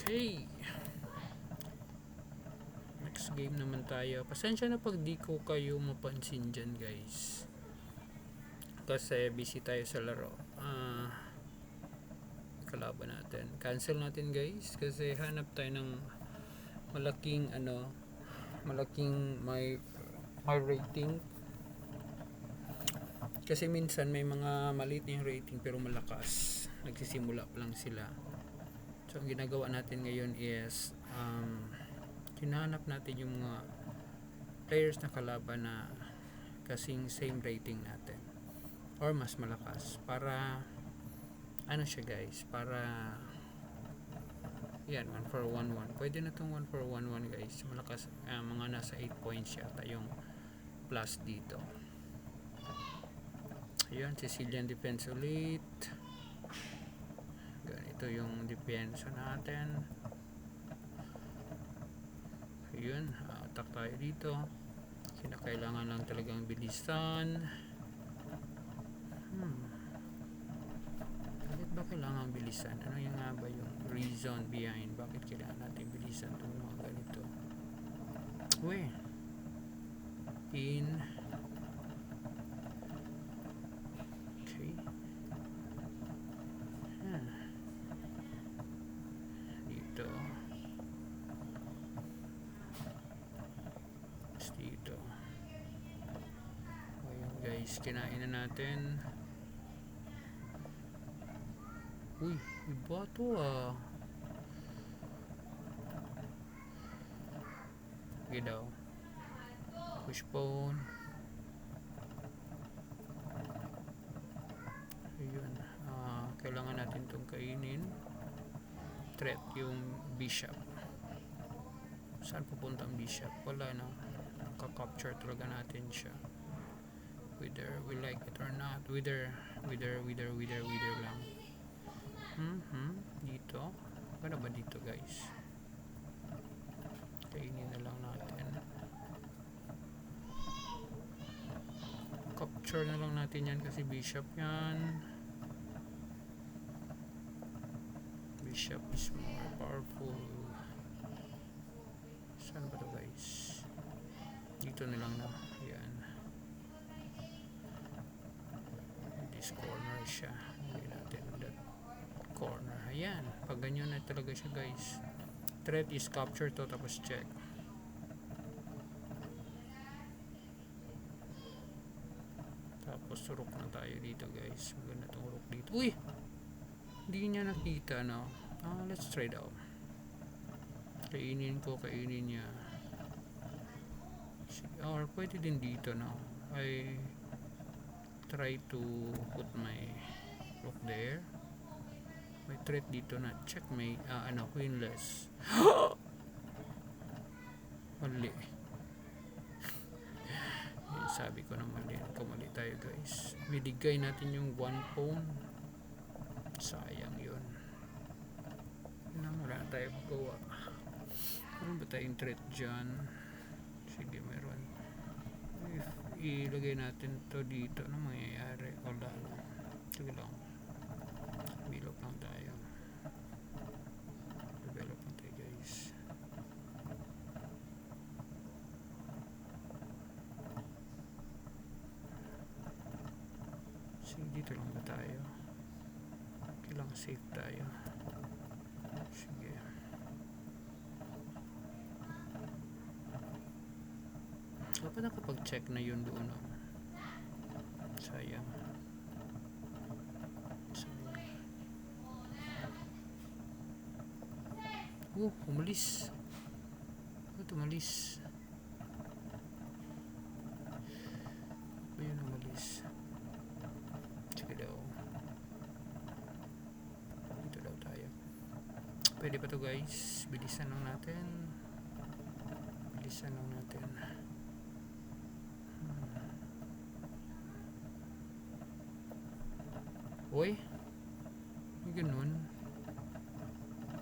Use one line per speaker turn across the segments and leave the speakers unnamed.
Okay. Next game naman tayo. Pasensya na pag di ko kayo mapansin dyan, guys. Kasi busy tayo sa laro. Kalaban natin. Cancel natin, guys. Kasi hanap tayo ng malaking may rating. Kasi minsan may mga maliit na yung rating pero malakas. Nagsisimula pa lang sila. So ang ginagawa natin ngayon is hinahanap natin yung mga players na kalaban na kasing same rating natin or mas malakas para siya, guys, para yan 1 for 1-1. Pwede na tong 1 for 1-1, guys. Malakas, mga nasa 8 points yata yung plus dito. Ayun, Sicilian defense ulit. Ganito yung defense natin. Ayun, attack tayo dito. Kinakailangan lang talagang bilisan. Bakit ba kailangan bilisan? Ano yung nga ba yung reason behind bakit kailangan natin bilisan itong mga ganito? In okay. Dito ayun, guys, kinain na natin. Iba to daw pushbone. Ayun, kailangan natin itong kainin. Threat yung bishop. Saan pupunta ang bishop? Wala na, kakapture talaga natin siya whether we like it or not. Whether lang. Dito ano ba dito, guys? Kainin na lang natin, capture na lang natin yan kasi bishop yan. Bishop is more powerful. Saan ba to, guys? Dito na lang na. Yan, this corner siya. Hindi natin that corner. Ayan, pag ganyan na talaga siya, guys. Threat is capture to, tapos check. Tapos surok na tayo dito, guys. Maganda itong urok dito. Hindi niya nakita, no? Let's try it out. Kainin niya. Or pwede din dito, no? I try to put my rook there. May threat dito na check, may queenless. Mali. Sabi ko na mali. Kamali tayo, guys. Biligay natin yung 1 pawn. Sayang yun. Wala na tayo magawa. Meron ba tayong threat dyan? Sige, meron. If ilagay natin to dito, ano mangyayari? Wala na. Sige lang. Develop lang tayo, guys. Sige, dito lang ba tayo? Kailangan safe tayo. Sige. Dapat nakapag-check na yun doon. Sayang. Umalis. Umalis. Ayun, umalis. Sige daw. Dito daw tayo. Pwede pa to, guys. Bilisan lang natin.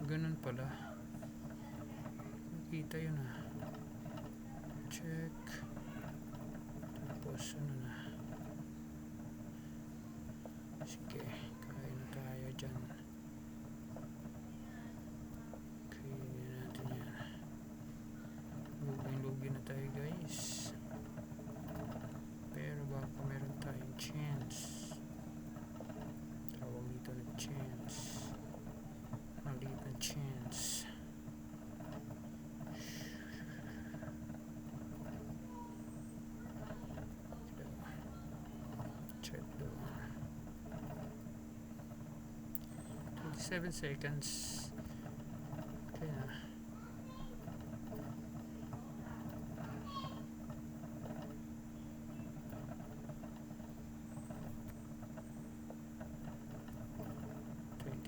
May ganun pala. Nakita yun check. Tapos sige, kain na tayo dyan. 7 seconds. Okay na.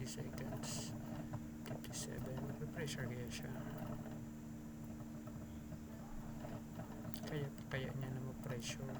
Seconds 57. Pressure kaya siya, kaya niya na mag-pressure.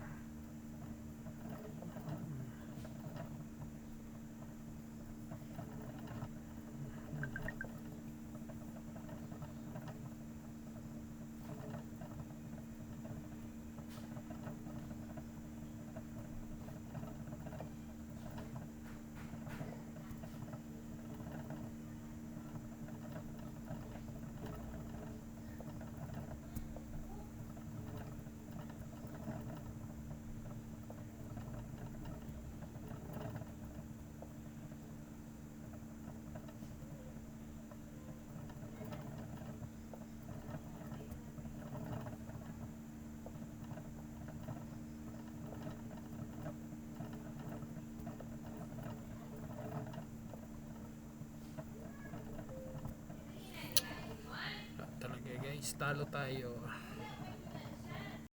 Talaga guys, talo tayo.